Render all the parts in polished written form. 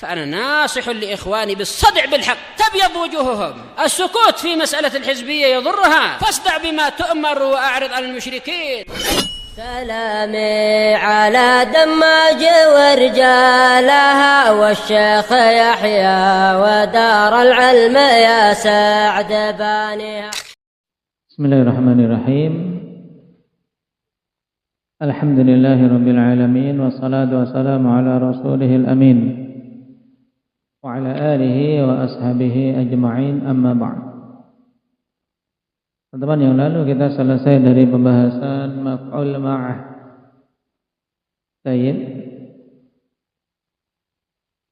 فأنا ناصح لإخواني بالصدع بالحق تبيض وجوههم. السكوت في مسألة الحزبية يضرها، فاصدع بما تؤمر وأعرض عن المشركين. سلامي على دماج ورجالها والشيخ يحيى ودار العلم يا سعد بانيها. Bismillahirrahmanirrahim. Alhamdulillahirabbil alamin wassalatu wassalamu ala rasulihil amin wa ala alihi wa ashabihi ajma'in, amma ba'd. Teman-teman, yang lalu kita selesai dari pembahasan maf'ul ma'ah. Tayyib,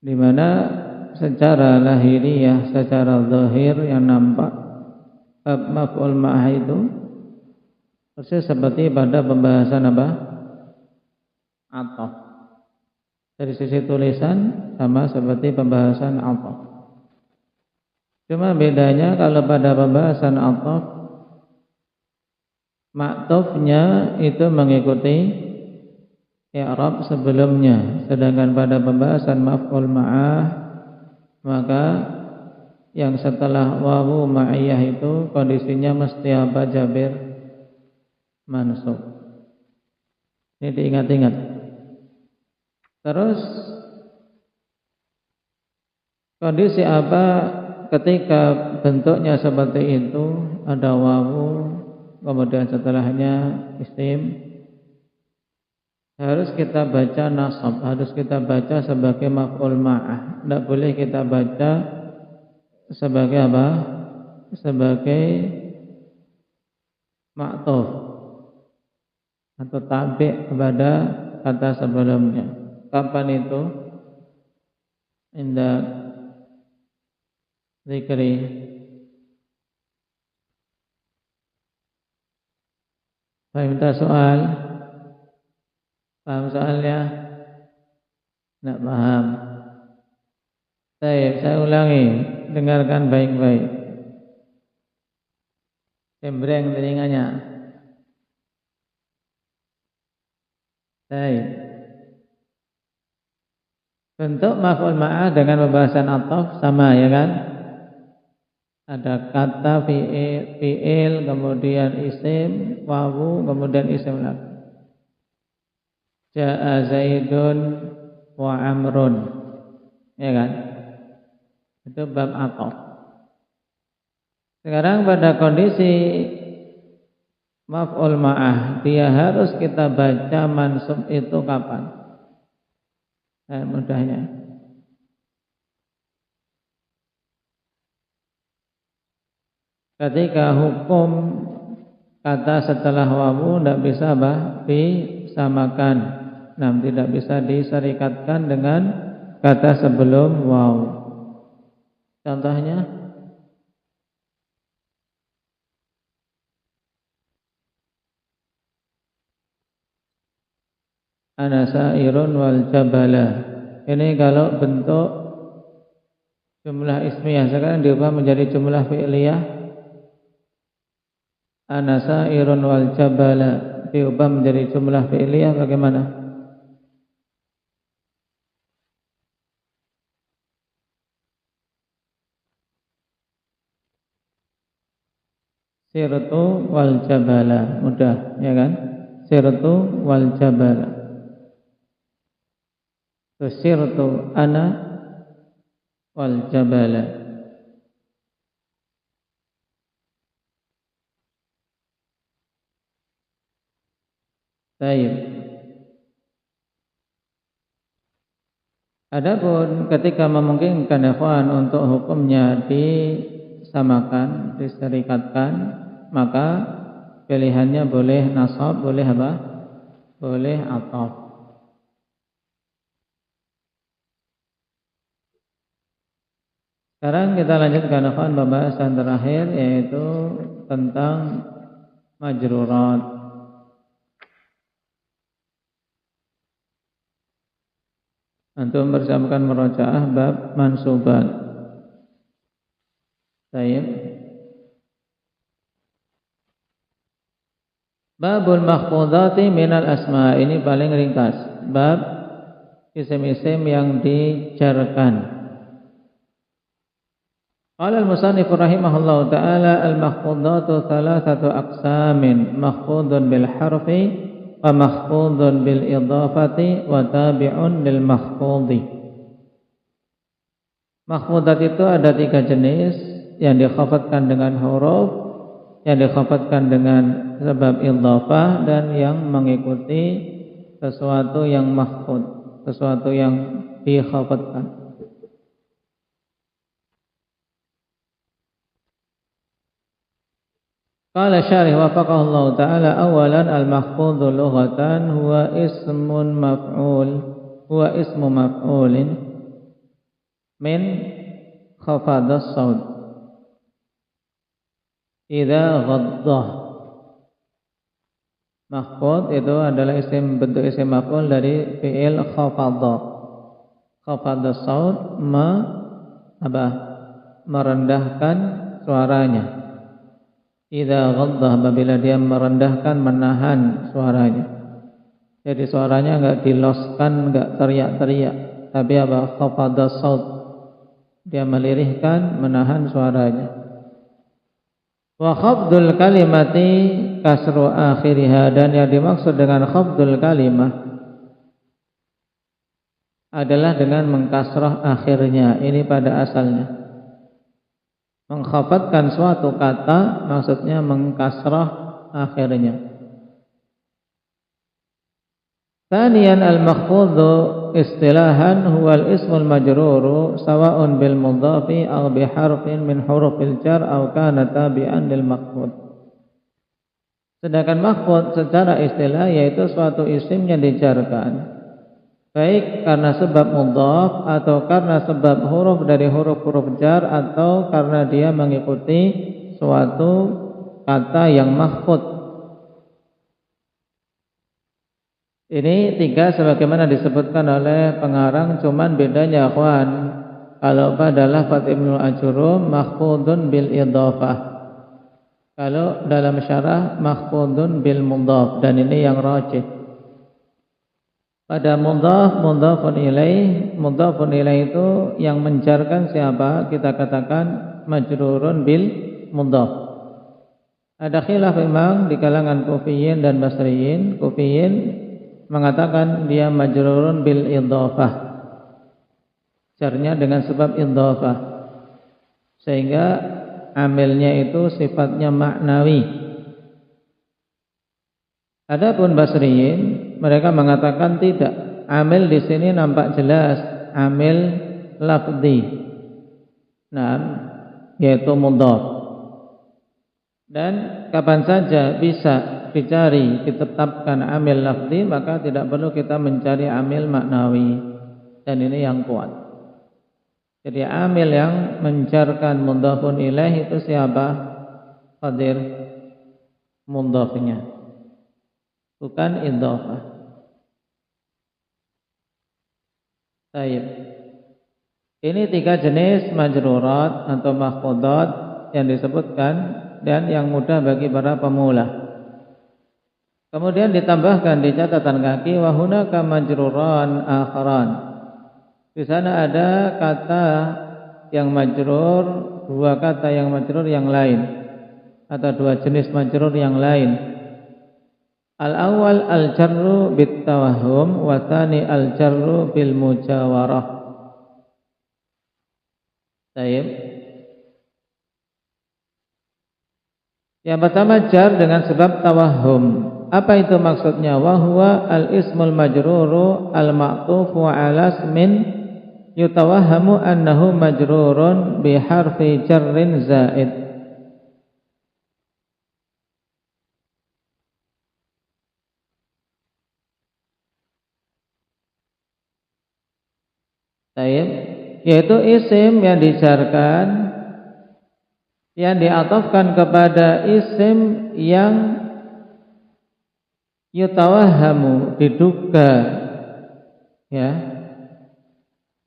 di mana secara lahiriah, secara zahir yang nampak maf'ul ma'ah itu persis seperti pada pembahasan apa? Athaf. Dari sisi tulisan sama seperti pembahasan athaf. Cuma bedanya kalau pada pembahasan athaf, ma'tufnya itu mengikuti i'rab sebelumnya, sedangkan pada pembahasan maf'ul ma'ah maka yang setelah wawu ma'iyah itu kondisinya mesti apa? Jabir mansub. Ini diingat-ingat. Terus kondisi apa ketika bentuknya seperti itu, ada wawu kemudian setelahnya isim, harus kita baca nasab, harus kita baca sebagai maf'ul ma'ah. Tidak boleh kita baca sebagai apa? Sebagai ma'tuf atau tabi' kepada kata sebelumnya. Kapan itu? Inda zikri minta soal. Paham soalnya? Tidak paham. Baik, saya ulangi. Dengarkan baik-baik. Cembreng telinganya. Baik. Bentuk maf'ul ma'ah dengan pembahasan athaf sama, ya kan? Ada kata fi'il, kemudian isim, wawu, kemudian isim lagi. Ja'a Zaidun wa Amrun, ya kan? Itu bab athaf. Sekarang pada kondisi maf'ul ma'ah, dia harus kita baca mansub itu kapan? Mudahnya ketika hukum kata setelah wawu tidak bisa disamakan, tidak bisa diserikatkan dengan kata sebelum wawu. Contohnya, ana sa'irun wal jabala. Ini kalau bentuk jumlah ismiyah, sekarang diubah menjadi jumlah fi'liyah. Ana sa'irun wal jabala diubah menjadi jumlah fi'liyah, bagaimana? Sirtu wal jabala, mudah, ya kan? Sirtu wal jabala. Sirtu ana wal jabala. Baik. Adapun ketika memungkinkan ikhwan untuk hukumnya disamakan, diserikatkan, maka pilihannya boleh nasab, boleh apa? Boleh athaf. Sekarang kita lanjutkan pembahasan terakhir, yaitu tentang majrurat. Antum bersamakan murajaah bab mansubat. Baik. Babul mahfudhati minal asma, ini paling ringkas. Bab isim-isim yang dijarkan. Qala al-musannif rahimahullahu ta'ala al-mahfudatu thalathatu aqsamin mahfudun bil harfi wa mahfudun bil idhafati wa tabi'un lil mahfudhi. Mahfudat itu ada 3 jenis, yang dikhafadkan dengan huruf, yang dikhafadkan dengan sebab idhafah, dan yang mengikuti sesuatu yang mahfud, sesuatu yang dikhafadkan. Qala syarih wafaqahullahu ta'ala awalan al-mahfudhu lughatan huwa ismun maf'ul, huwa ismu maf'ulin min khafadas saut idza ghaddah. Mahfudh itu adalah bentuk isim maf'ul dari fi'il khafadha. Khafadas saut merendahkan suaranya. Idza ghaddah, apabila dia merendahkan, menahan suaranya. Jadi suaranya enggak diloskan, enggak teriak-teriak, tapi khafadha saut, dia melirihkan, menahan suaranya. Wa khafdul kalimati kasru akhiriha, dan yang dimaksud dengan khafdul kalimah adalah dengan mengkasrah akhirnya. Ini pada asalnya. Mengkhafadkan suatu kata maksudnya mengkasrah akhirnya. Tsaniyan al-makhfudhu istilahan huwa al-ismul majruru sawa'un bil mudhafi aw bi harfin min hurufil jar aw kana tabi'an lil makhfud. Sedangkan makhfud secara istilah yaitu suatu isim yang dijarkan, baik karena sebab mudhaf atau karena sebab huruf dari huruf-huruf jar atau karena dia mengikuti suatu kata yang mahfud. Ini 3 sebagaimana disebutkan oleh pengarang, cuman bedanya akhwan, kalau pada lafaz Ibnu Ajurum mahfudun bil idhafah, kalau dalam syarah mahfudun bil mudhaf, dan ini yang rajih. Pada mudhafun ilaih itu yang menjarkan siapa? Kita katakan majrurun bil mudhaf. Ada khilaf memang di kalangan Kufiyin dan Basriyin. Kufiyin mengatakan dia majrurun bil idhafah, jarnya dengan sebab idhafah, sehingga amilnya itu sifatnya maknawi. Adapun Basriyin mereka mengatakan tidak, amil di sini nampak jelas, amil lafzi, yaitu mudhaf. Dan kapan saja bisa dicari, ditetapkan amil lafzi, maka tidak perlu kita mencari amil maknawi. Dan ini yang kuat. Jadi amil yang menjarkan mudhafun ilaih itu siapa? Qadir, mudhafnya, bukan idhafah. Baik. Ini 3 jenis majrurat atau mahfudat yang disebutkan dan yang mudah bagi para pemula. Kemudian ditambahkan di catatan kaki wa hunaka majruran akharan. Di sana ada kata yang majrur, 2 kata yang majrur yang lain, atau 2 jenis majrur yang lain. Al-awwal al-jarru bit-tawahhum wa tsani al-jarru bil mujawarah. Baik. Yang pertama jar dengan sebab tawahhum. Apa itu maksudnya? Wa huwa al-ismul majruru al-ma'tufu 'ala ismin yutawahhamu annahu majrurun bi harfi jarrin zaid. Yaitu isim yang dijarkan, yang diatofkan kepada isim yang yutawahhamu, diduga, ya,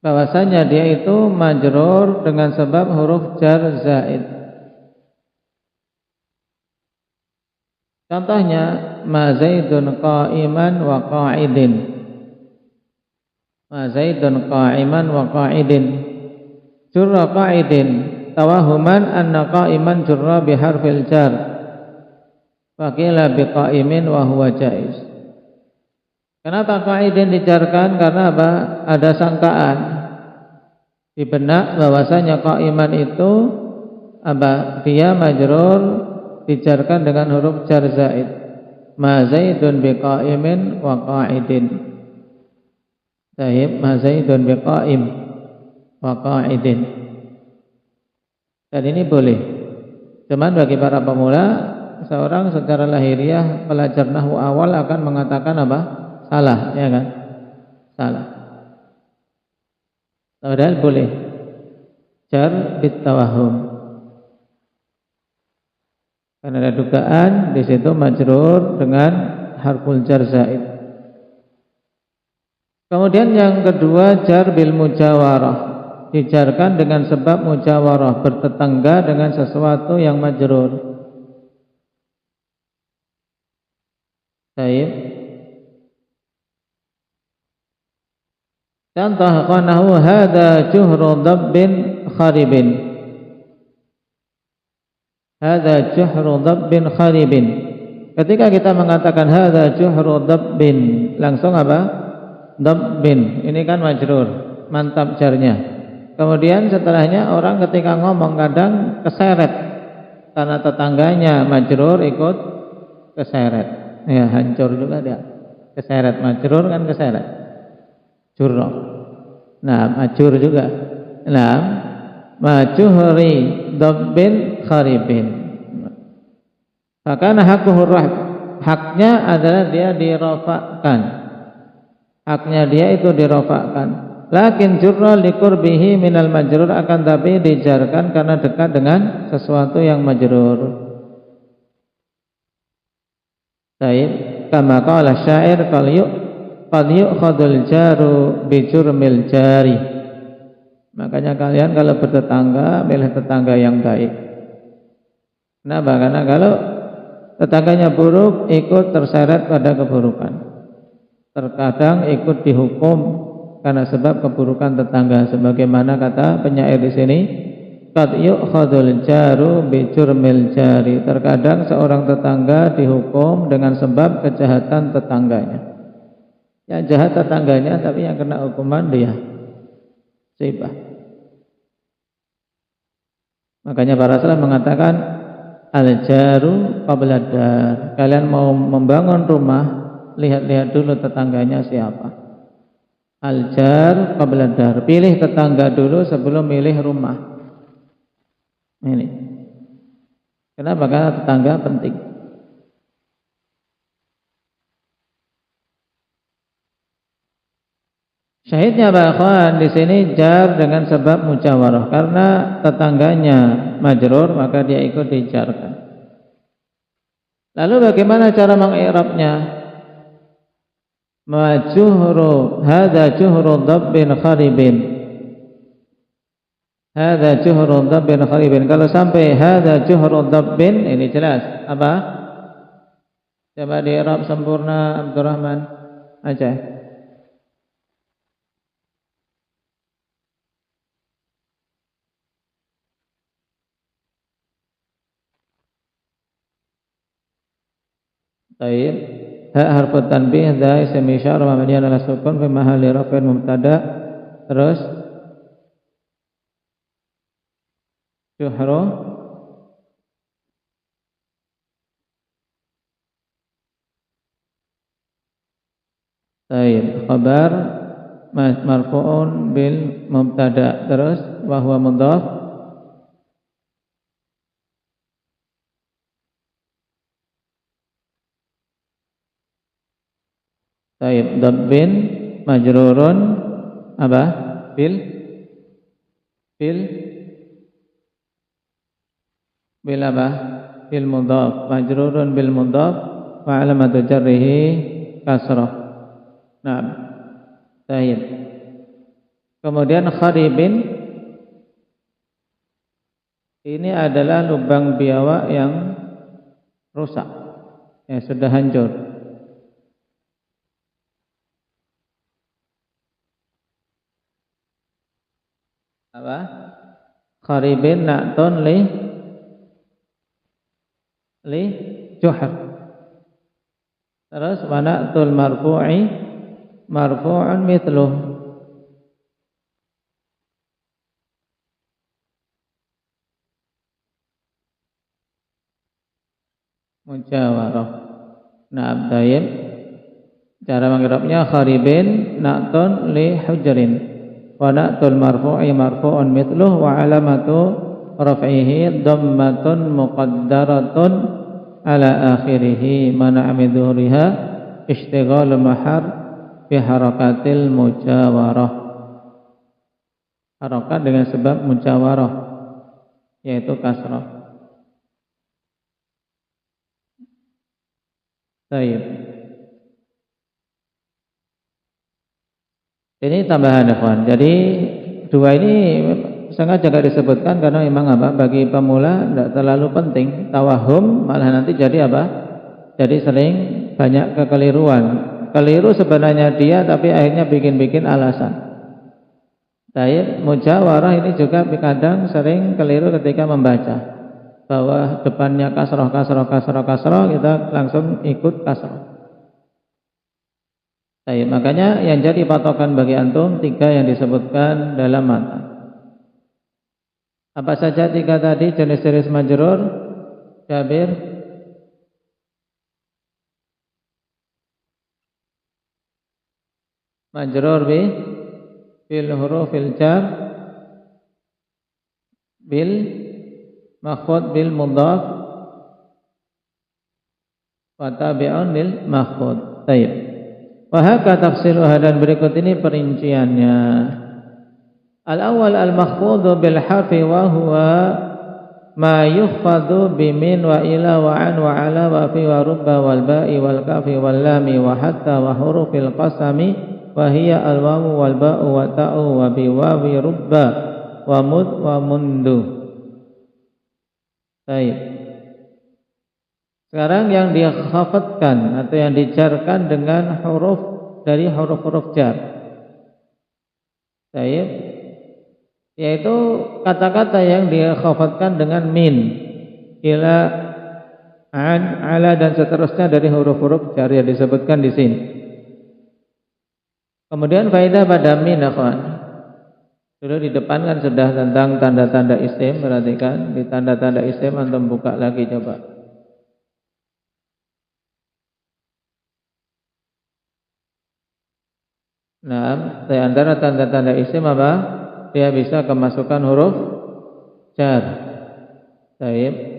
bahwasanya dia itu majrur dengan sebab huruf jar zaid. Contohnya ma zaidun qa'iman wa qa'idin. Ma Zaidun qa'iman wa qa'idin. Jurra qa'idin tawahuman anna qa'iman jurra biharfil jar. Wa qila biqa'imin wa huwa jaiz. Kenapa qa'idin dijarkan? Karena apa? Ada sangkaan di benak bahwasanya qa'iman itu apa? Dia majrur dijarkan dengan huruf jar zaid. Ma Zaidun biqa'imin wa qa'idin. Sahib ma Zaidun biqa'im wa qa'idin. Dan ini boleh. Cuman bagi para pemula, seorang secara lahiriah pelajar nahwu awal akan mengatakan apa? Salah, ya kan? Salah. Padahal boleh. Jar bitawahum. Karena ada dugaan di situ majrur dengan harful jar zaid. Kemudian yang kedua jar bil mujawarah, dijarkan dengan sebab mujawarah, bertetangga dengan sesuatu yang majrur. Baik. Contoh qanahu hadza juhru dabbin kharibin. Hadza juhru dabbin kharibin. Ketika kita mengatakan hadza juhru dabbin, langsung apa? Dabbin. Ini kan majrur, mantap jarnya. Kemudian setelahnya orang ketika ngomong kadang keseret karena tetangganya majrur ikut keseret. Ya, hancur juga dia. Keseret majrur kan keseret. Jurra. Nah, majur juga. Nah, majuhri dabbin kharibin. Maka hakuhu rahb. Haknya adalah dia dirofakkan. Haknya dia itu dirofakkan. Lakin jurra liqurbihi minal majrur, akan tapi dijarkan karena dekat dengan sesuatu yang majrur. Baik, kama qala syair qad yu'khadul jaru bi jurmil jari. Makanya kalian kalau bertetangga, pilih tetangga yang baik. Kenapa? Karena kalau tetangganya buruk, ikut terseret pada keburukan. Terkadang ikut dihukum karena sebab keburukan tetangga, sebagaimana kata penyair di sini, qad yu'khadul jaru bi jurmil jari. Terkadang seorang tetangga dihukum dengan sebab kejahatan tetangganya. Yang jahat tetangganya, tapi yang kena hukuman dia. Sibah. Makanya para salaf mengatakan al-jaru qabla dar. Kalian mau membangun rumah, lihat-lihat dulu tetangganya siapa. Al-jar qabla dar. Pilih tetangga dulu sebelum milih rumah. Ini. Kenapa? Karena tetangga penting. Syahidnya bahkan di sini jar dengan sebab mujawarah, karena tetangganya majrur maka dia ikut dijarkan. Lalu bagaimana cara mengi'rabnya? Majuhru hadza juhru dabbin kharibin. Hadza juhru dabbin kharibin. Kalau sampai hadza juhru dabbin, ini jelas apa? Coba di-i'rab sempurna Abdurrahman aja. Baik, ha harfu tanbih dha ism isyarah mabniyan ala sukun fi mahalli raf'in mubtada. Terus juhru baik, khabar marfu'un bil mubtada. Terus wa huwa mudhaf. Baik, dabbin majrurun apa? Bil apa? Bil mudhaf. Majrurun bil mudhaf wa alamatu jarrihi kasrah. Nah, baik. Kemudian kharibin ini adalah lubang biawak yang rusak, yang sudah hancur. apa? Kharibin na'tun li juhr. Terus wa na'tul marfu'i marfu'un mithluh. Mujawarah. Na'am, tayyib. Cara mengira-nya kharibin na'tun li hujrin. Wa na'tul marfu'i marfu'un mithluh wa alamatu raf'ihi dhammatun muqaddaratun ala akhirih mana min dhuhriha ishtighalu mahar fi harakatil mujawarah. Harakat dengan sebab mujawarah yaitu kasrah. Baik. Ini tambahan ikhwan. Jadi dua ini sengaja gak disebutkan karena memang apa? Bagi pemula tidak terlalu penting. Tawahum malah nanti jadi apa? Jadi sering banyak kekeliruan. Keliru sebenarnya dia tapi akhirnya bikin-bikin alasan. Baik, mujawarah ini juga kadang sering keliru ketika membaca. Bahwa depannya kasroh, kita langsung ikut kasroh. Baik, makanya yang jadi patokan bagi antum 3 yang disebutkan dalam matan. Apa saja 3 tadi jenis-jenis majrur? Jabir? Majrur bil hurufil jar, bil makhfud bil mudhaf wa tabi'un lil makhfud. Baik. Wa haka tafsiluha, dan berikut ini perinciannya. Al-awwal al-makhfudhu bil harfi wa huwa ma yukhfadu bimin wa ila wa an wa ala wa fi wa rubba wal ba'i wal kafi wal lami wa hatta wa hurufil qasami wa hiya al wawu wal ba'u wa ta'u wa bi wawi rubba wa mud wa mundu. Baik. Sekarang yang dikhafadkan atau yang dijarkan dengan huruf dari huruf-huruf jar. Baik. Yaitu kata-kata yang dikhafadkan dengan min, ila, an, ala dan seterusnya dari huruf-huruf jar yang disebutkan di sini. Kemudian faedah pada min, akhwan. Dulu di depan kan sudah tentang tanda-tanda isim, perhatikan di tanda-tanda isim antum buka lagi coba. Nah, di antara tanda-tanda isim apa? Dia bisa kemasukan huruf jar. Baik.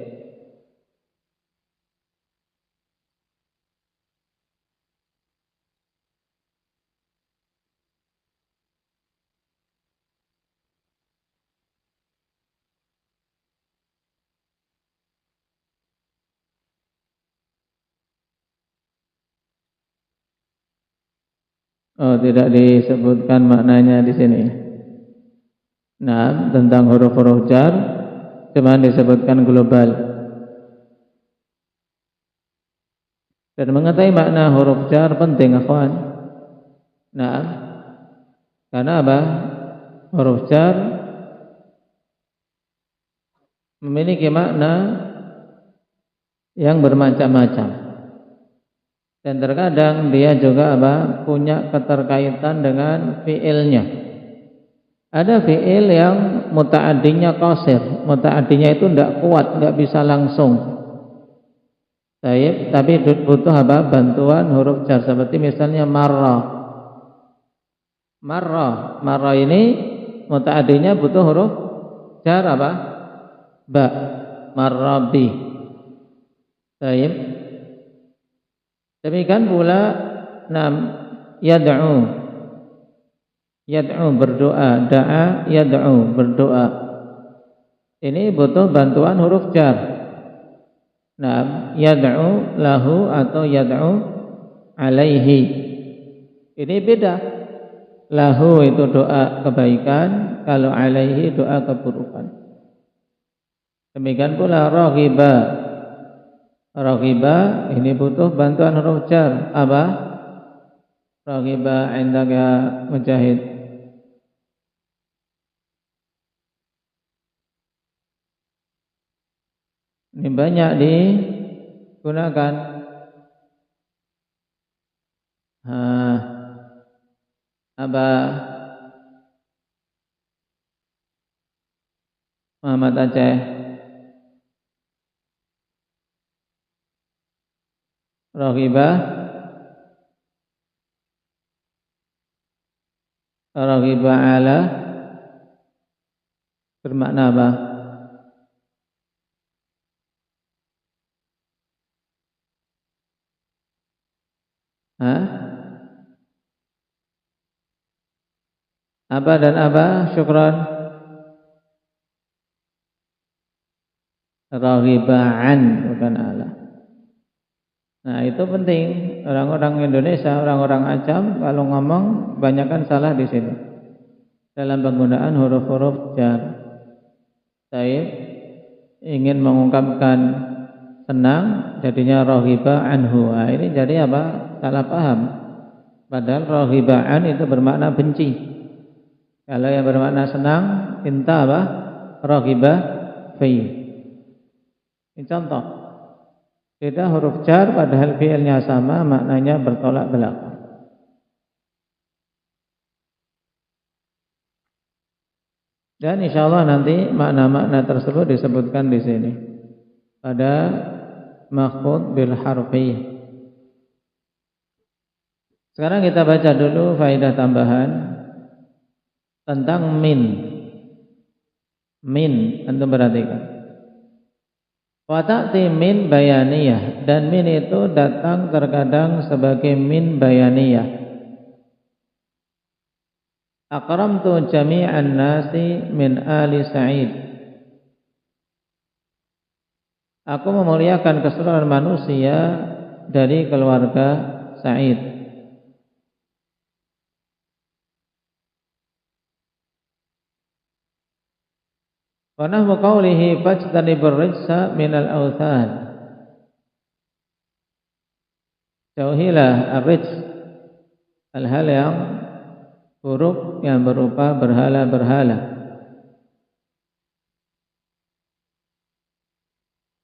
Oh, tidak disebutkan maknanya di sini. Nah, tentang huruf-huruf jar cuma disebutkan global. Dan mengetahui makna huruf jar penting, akhwan. Nah, karena apa? Huruf jar memiliki makna yang bermacam-macam. Dan terkadang dia juga apa? Punya keterkaitan dengan fiilnya. Ada fiil yang muta'addinya qasir. Muta'addinya itu tidak kuat, tidak bisa langsung. Tapi butuh apa? Bantuan huruf jar. Seperti misalnya marra. Marra ini muta'addinya butuh huruf jar apa? Ba. Marrabi. Baik. Demikian pula yad'u berdoa, da'a yad'u berdoa. Ini butuh bantuan huruf jar. Yad'u lahu atau yad'u alaihi. Ini beda. Lahu itu doa kebaikan, kalau alaihi doa keburukan. Demikian pula raghiba. Raghiba ini butuh bantuan huruf jar. Apa? Raghiba indaka Mujahid. Ini banyak digunakan. Aba Muhammad Aceh, Roghibah, Roghibah ala bermakna apa? Apa dan apa? Syukran. Raghibaan bukan ala. Nah itu penting. Orang-orang Indonesia, orang-orang Acam kalau ngomong banyakkan salah di sini dalam penggunaan huruf-huruf jar. Saya ingin mengungkapkan senang, jadinya raghiba anhu. Nah, ini jadi apa? Salah paham. Padahal raghibaan itu bermakna benci. Kalau yang bermakna senang, cinta apa? Raghiba fi. Ini contoh. Beda huruf jar padahal fi'ilnya sama, maknanya bertolak belakang. Dan insyaallah nanti makna-makna tersebut disebutkan di sini pada makhfud bil harfi. Sekarang kita baca dulu faedah tambahan tentang min. Min, antum perhatikan. Wa ta'ti min bayaniyah, dan min itu datang terkadang sebagai min bayaniyah. Akramtu jami'an nasi min ali Sa'id. Aku memuliakan keseluruhan manusia dari keluarga Sa'id. Wa nahwu qawlihi fajtanibur rijsa minal awthan. Jauhilah ar-rijs, hal-hal yang buruk yang berupa berhala-berhala.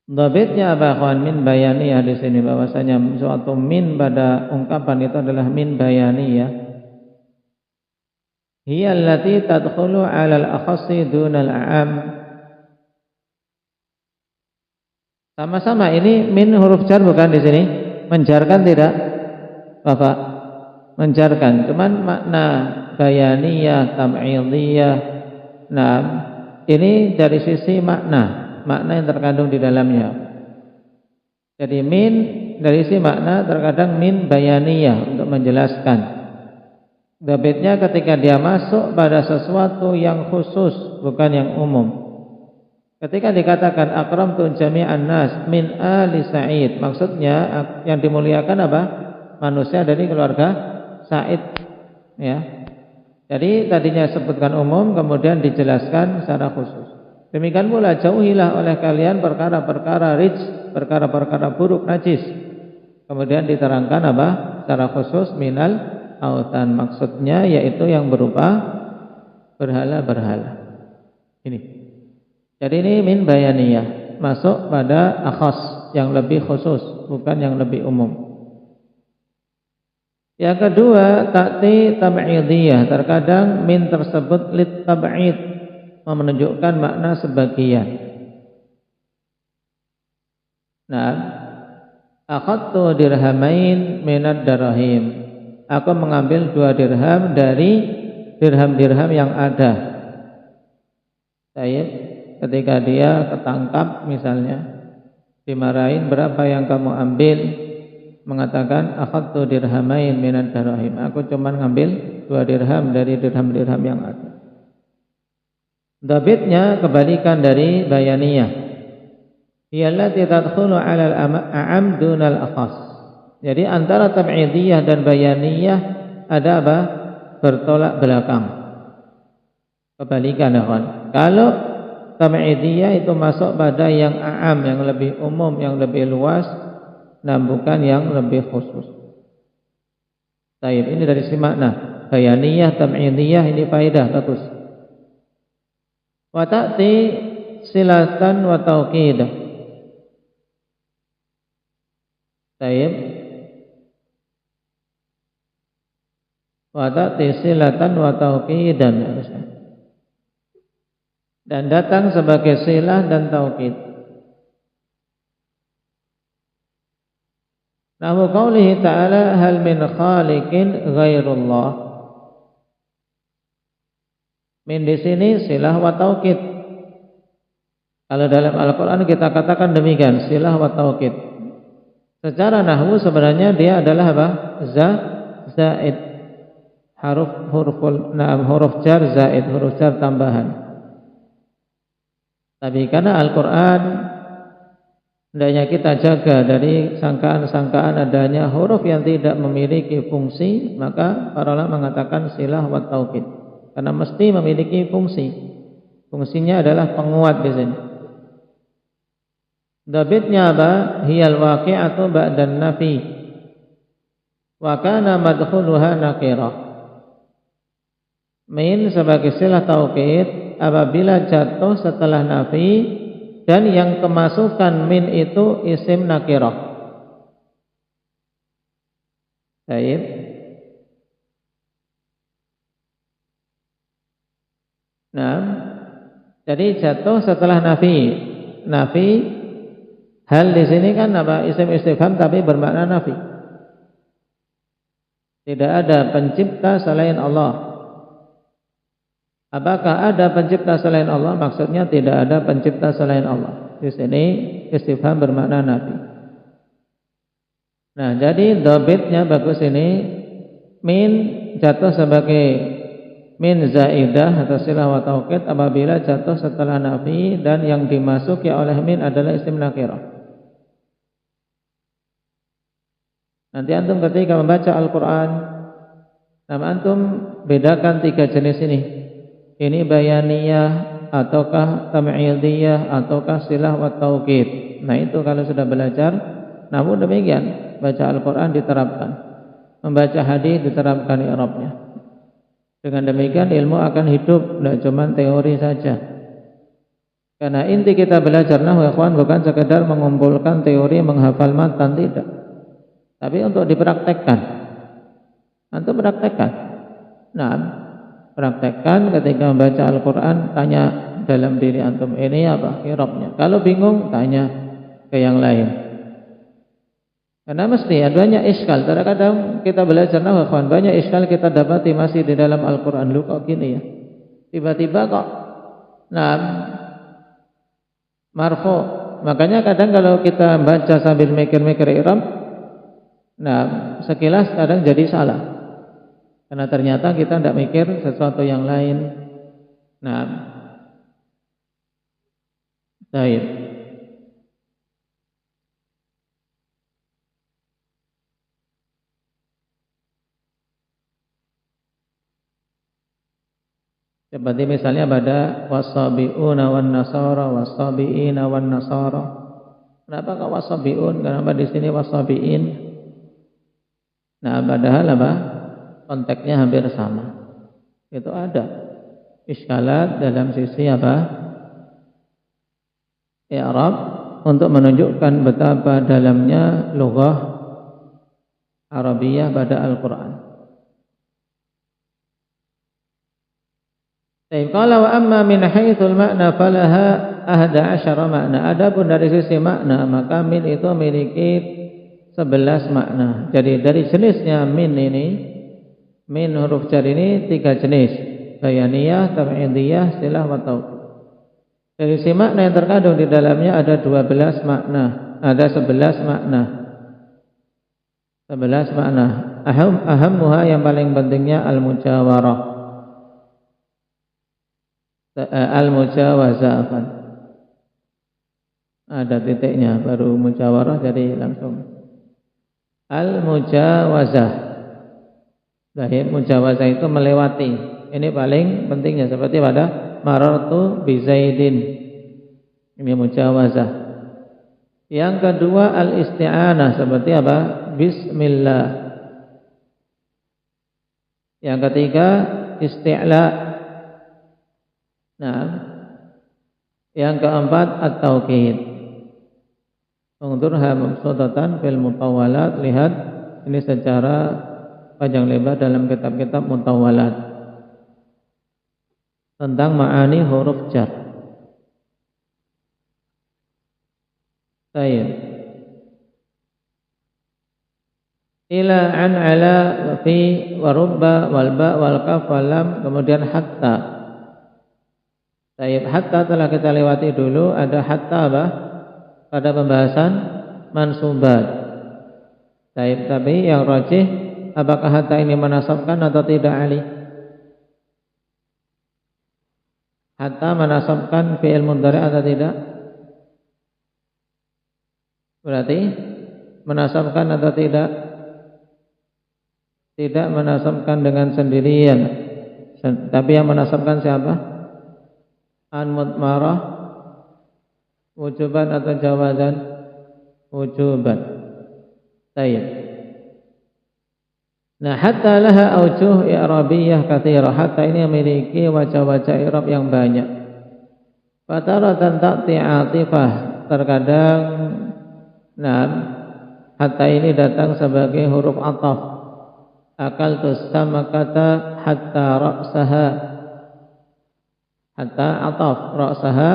Dhabitnya apa akhwan min bayaniyah di sini, bahwasanya suatu min pada ungkapan itu adalah min bayaniyah. Hiya allati tadkhulu 'ala al-akhassi duna al-'am. Sama-sama ini min huruf jar bukan di sini? Menjarkan tidak? Bapak? Menjarkan. Cuman makna bayaniyah, tam'idiyah. Nah, ini dari sisi makna yang terkandung di dalamnya. Jadi min dari sisi makna terkadang min bayaniyah untuk menjelaskan. Dhabitnya ketika dia masuk pada sesuatu yang khusus, bukan yang umum. Ketika dikatakan akramtu jami'an nas min ali Sa'id, maksudnya yang dimuliakan apa? Manusia dari keluarga Sa'id, ya. Jadi tadinya sebutkan umum, kemudian dijelaskan secara khusus. Demikian pula jauhilah oleh kalian perkara-perkara rijs, perkara-perkara buruk najis. Kemudian diterangkan apa? Secara khusus minal autan, maksudnya yaitu yang berupa berhala-berhala. Ini. Jadi ini min bayaniyah, masuk pada akhas yang lebih khusus, bukan yang lebih umum. Yang kedua, ta'ti tab'idiyah, terkadang min tersebut lit tab'id, menunjukkan makna sebagian. Nah, akhadtu dirhamain minad darahim. Aku mengambil 2 dirham dari dirham-dirham yang ada. Baik. Ketika dia ketangkap misalnya, dimarahin, berapa yang kamu ambil? Mengatakan akhadtu dirhamain minad darahim. Aku cuma ngambil 2 dirham dari dirham-dirham yang ada. Dhabitnya kebalikan dari bayaniyah. Iyallati tadkhulu 'alal a'am dunal akhas. Jadi antara tab'idiyah dan bayaniyah ada apa? Bertolak belakang. Kebalikan, kawan. Kalau tab'idiyah itu masuk pada yang a'am, yang lebih umum, yang lebih luas, nah bukan yang lebih khusus. Baik, ini dari sisi makna. Bayaniyah, tab'idiyah, ini faedah bagus. Wa ta'ti silatan wa tauqid. Taib. Wa ta'ti silatan wa tauqidan. Dan datang sebagai silah dan taukid. Nahu qaulihi ta'ala hal min khaliqin ghairullah. Min di sini silah wa taukid. Kalau dalam Al-Qur'an kita katakan demikian, silah wa taukid. Secara nahwu sebenarnya dia adalah apa? Zaid. Huruf jar zaid, huruf jar tambahan. Tapi karena Al-Qur'an hendaknya kita jaga dari sangkaan-sangkaan adanya huruf yang tidak memiliki fungsi, maka para ulama mengatakan silah wa taukid. Karena mesti memiliki fungsi. Fungsinya adalah penguat di sini. Dabitnya apa? Hiyal waqi'atu ba'dan nafi. Wa kana madkhuluha nakirah. Min sebagai silah taukid apabila jatuh setelah nafi dan yang kemasukan min itu isim nakirah. Baik. Nah, jadi jatuh setelah nafi. Nafi hal di sini kan apa? Isim istifham tapi bermakna nafi. Tidak ada pencipta selain Allah. Apakah ada pencipta selain Allah? Maksudnya tidak ada pencipta selain Allah. Di sini istifham bermakna nafi. Nah, jadi dhabitnya bagus ini. Min jatuh sebagai min zaidah atau silah wa taukid apabila jatuh setelah nafi dan yang dimasuki oleh min adalah isim nakirah. Nanti antum ketika membaca Al-Quran, nama antum bedakan 3 jenis ini. Ini bayaniyah ataukah tam'idiyah ataukah silah wa taukid. Nah, itu kalau sudah belajar, namun demikian baca Al-Quran diterapkan, membaca hadis diterapkan i'rabnya. Dengan demikian ilmu akan hidup, tidak cuma teori saja. Karena inti kita belajar nahwu ikhwan bukan sekedar mengumpulkan teori, menghafal matan, tidak. Tapi untuk dipraktekkan. Antum praktekkan. Nah, praktekkan ketika membaca Al-Quran, tanya dalam diri antum ini apa i'rabnya. Kalau bingung, tanya ke yang lain. Karena mesti adanya iskal. Terkadang kita belajar nahwu ikhwan, banyak iskal kita dapati masih di dalam Al-Quran. Lu kok gini ya? Tiba-tiba kok marfu. Makanya kadang kalau kita baca sambil mikir-mikir i'rab, sekilas kadang jadi salah. Karena ternyata kita tidak mikir sesuatu yang lain. Baik. Seperti misalnya pada wasabi'una wan nasara, wasabi'ina wan nasara. Kenapa kok wasabi'un? Kenapa di sini wasabi'in? Padahal apa? Konteksnya hampir sama. Itu ada iskalat dalam sisi apa? I'rab untuk menunjukkan betapa dalamnya lughah Arabiyah pada Al-Quran. Kalau amma min haitsul makna falaha 11 makna. Adapun dari sisi makna, maka min itu memiliki 11 makna. Jadi dari jenisnya min ini, min huruf jar ini 3 jenis. Bayaniyah, tam'idiyah, silah wa taukid. Dari sisi makna yang terkandung di dalamnya ada 12 makna. Ada 11 makna. 11 makna. Ahammuha yang paling pentingnya al-mujawarah. Al-mujawazah. Ada titiknya baru mujawarah, jadi langsung al-mujawazah. Baik, mujawazah itu melewati. Ini paling pentingnya, seperti pada marartu bi Zaidin. Ini mujawazah. Yang kedua al-isti'anah, seperti apa? Bismillah. Yang ketiga isti'la. Yang keempat at-taukid. Ungdurha mabsutatan fil mutawalat, lihat ini secara panjang lebar dalam kitab-kitab mutawalat tentang ma'ani huruf jar. Baik. Ila an ala wa fi wa rubba wal ba wal kaf wal lam, kemudian hatta. Baik, hatta telah kita lewati dulu. Ada hatta apa? Pada pembahasan mansubat. Baik, tapi yang rajih, apakah hatta ini menasabkan atau tidak, Ali? Hatta menasabkan fi'il mudhari' atau tidak? Berarti menasabkan atau tidak? Tidak menasabkan dengan sendirian. Tapi yang menasabkan siapa? An mudmarah, wujuban atau jawazan? Wujuban. Baik. Nah, hatta laha aujuh i'rabiyyah katsirah. Hatta ini memiliki wajah-wajah i'rab yang banyak. Fataratan ta'ti 'atifah, terkadang hatta ini datang sebagai huruf athaf. Akaltus samakata hatta ra'saha. Hatta athaf ra'saha,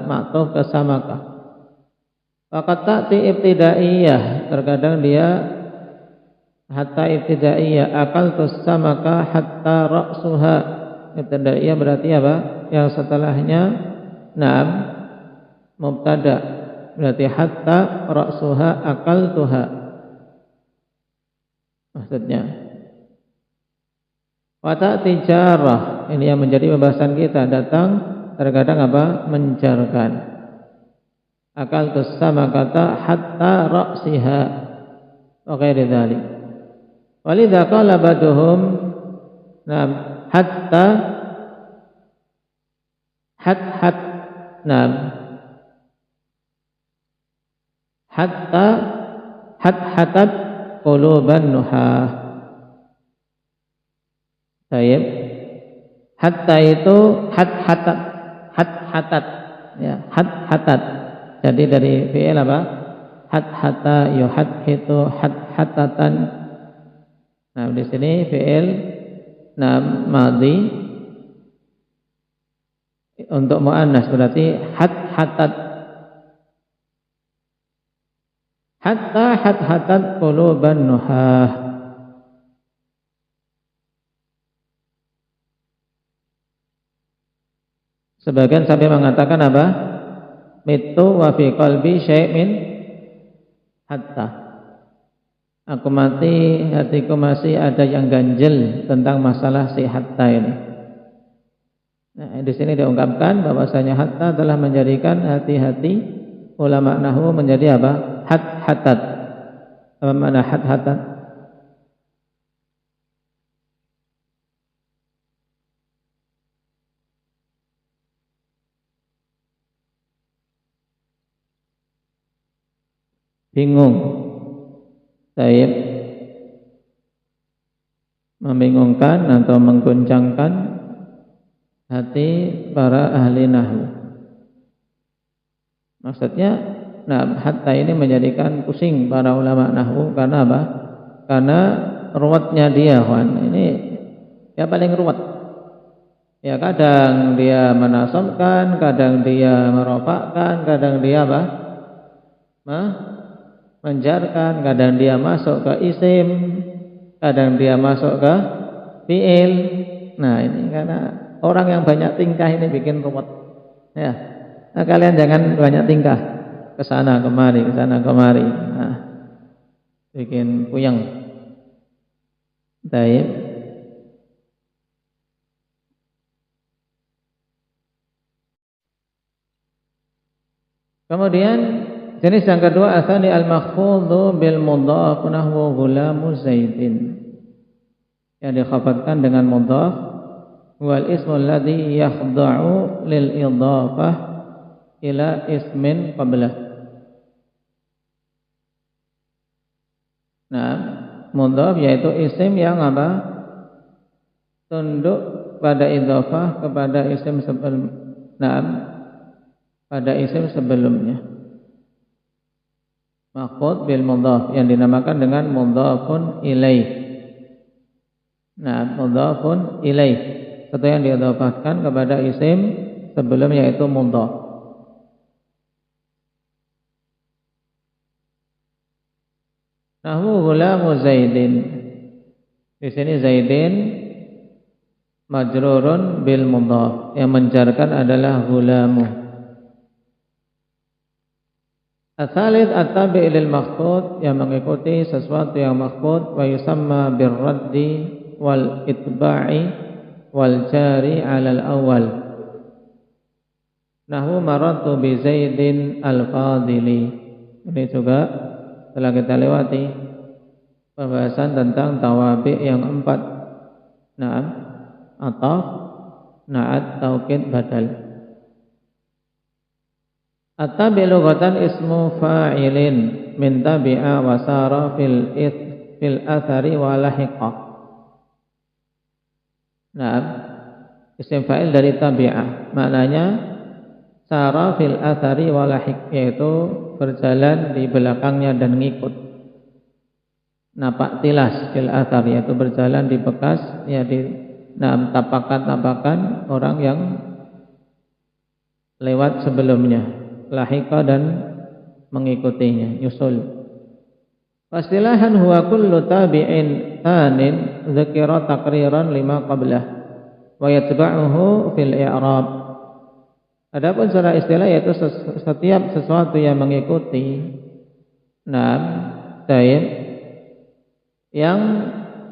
ma'tuf ke samakah. Faqad ta'ti ibtidaiyah, terkadang dia hatta ibtidaiyah. Akaltus samaka hatta ra'suha. Ibtidaiyah berarti apa? Yang setelahnya mubtada, berarti hatta ra'suha akaltuha maksudnya. Wa ta'ti jarrah, ini yang menjadi pembahasan kita, datang terkadang apa? Menjarkan. Akaltus samakata hatta ra'siha wa ghairi dzalik. Walidha qala baduhum hatta hatat quluban nuhah. Baik. Hatta itu hatat ya, hatat. Jadi dari fi'il apa? Hatta yuhadhitu hatatan. Nah, di sini fi'il madhi untuk muannas berarti hatat. Hatta hatat quluban nuhah. Sebagian sampai mengatakan apa? Mitu wa fi qalbi syai' min hatta. Aku mati, hatiku masih ada yang ganjil tentang masalah si hatta ini. Nah, di sini diungkapkan bahwasanya hatta telah menjadikan hati-hati ulama nahwu menjadi apa? Hatat. Apa makna hatat? Bingung. Taib, membingungkan atau mengguncangkan hati para ahli nahwu. Maksudnya, hatta ini menjadikan pusing para ulama nahwu karena apa? Karena ruwetnya dia, ini ya paling ruwet. Ya kadang dia menasabkan, kadang dia merofakkan, kadang dia apa? Menjarkan, kadang dia masuk ke isim, kadang dia masuk ke fi'il. Nah, ini karena orang yang banyak tingkah ini bikin ruwet. Ya. Nah, kalian jangan banyak tingkah, ke sana kemari, ke sana kemari. Nah, bikin puyeng. Baik. Kemudian jenis yang kedua, asani al-makhfudhu bil mudhaf nahwu ghulamu Zaidin, yang dikhafatkan dengan mudhaf, wal ismu alladhi yakhda'u lil idhafah ila ismin qablah. Nah, mudhaf yaitu isim yang apa? Tunduk pada idhafah kepada isim sebelum, pada isim sebelumnya. Mahfuz bil mudhaf yang dinamakan dengan mudhafun ilaih. Nah, mudhafun ilaih, satu yang diidhafahkan kepada isim sebelum yaitu mudhaf. Nahwu ghulamu Zaidin. Di sini Zaidin majrurun bil mudhaf, yang menjarkan adalah ghulamu. As-salits at-tabi' lil maqsud, yang mengikuti sesuatu yang maqsud, wa yusamma bir-raddi wal itba'i wal jari 'ala al-awwal. Nahwu marartu bi Zaidin al-Fadili. Ini juga telah kita lewati pembahasan tentang tawabi' yang 4. Naam, ataf, na'at, taukid, badal. At-tabi' lughatan ismu fa'ilin min tabi'a wa sara fil athari wa lahiqa. Naam, isim fa'il dari tabi'ah, maknanya sara fil athari wa lahiq, yaitu berjalan di belakangnya dan ngikut. Napak tilas fil athar, yaitu berjalan di bekas, ya di tapakan-tapakan orang yang lewat sebelumnya. Lahiqa dan mengikutinya, yusul. Fastilahan huwa kullu tabi'in tanin dzakira taqriran lima qablah wa yatba'uhu fil i'rab. Adapun secara istilah yaitu setiap sesuatu yang mengikuti taib yang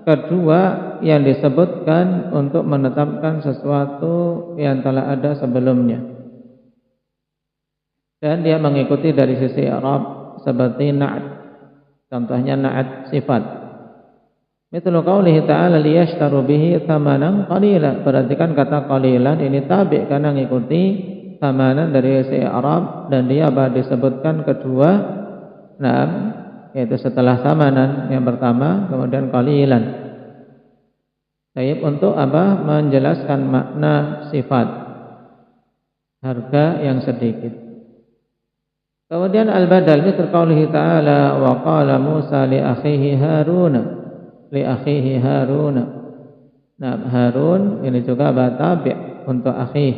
kedua yang disebutkan untuk menetapkan sesuatu yang telah ada sebelumnya. Dan dia mengikuti dari sisi i'rab seperti na'at. Contohnya na'at sifat. Mithlu qaulihi ta'ala liyashtaru bihi thamanan qalila. Perhatikan kata qalilan ini tabi' karena mengikuti thamanan dari sisi i'rab, dan dia disebutkan kedua, yaitu setelah thamanan yang pertama kemudian qalilan. Baik, untuk apa? Menjelaskan makna sifat, harga yang sedikit. Kemudian al-badal mithlu qaulihi ta'ala wa qala Musa li akhihi Harun. Nah, Harun ini juga tabi' untuk akhi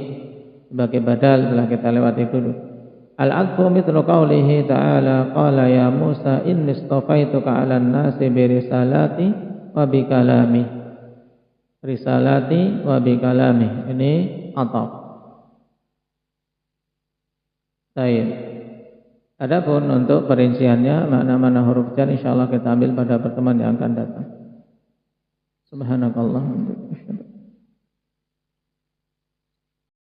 sebagai badal, telah kita lewati dulu. Al-'atfu mithlu qaulihi ta'ala qala ya Musa inni istafaituka 'alan nasi bi risalati wa bi kalami. Risalati wa bi kalami, ini ataf. Baik. Adapun untuk perinciannya makna-makna huruf jar insyaallah kita ambil pada pertemuan yang akan datang. Subhanakallahumma wa bihamdika.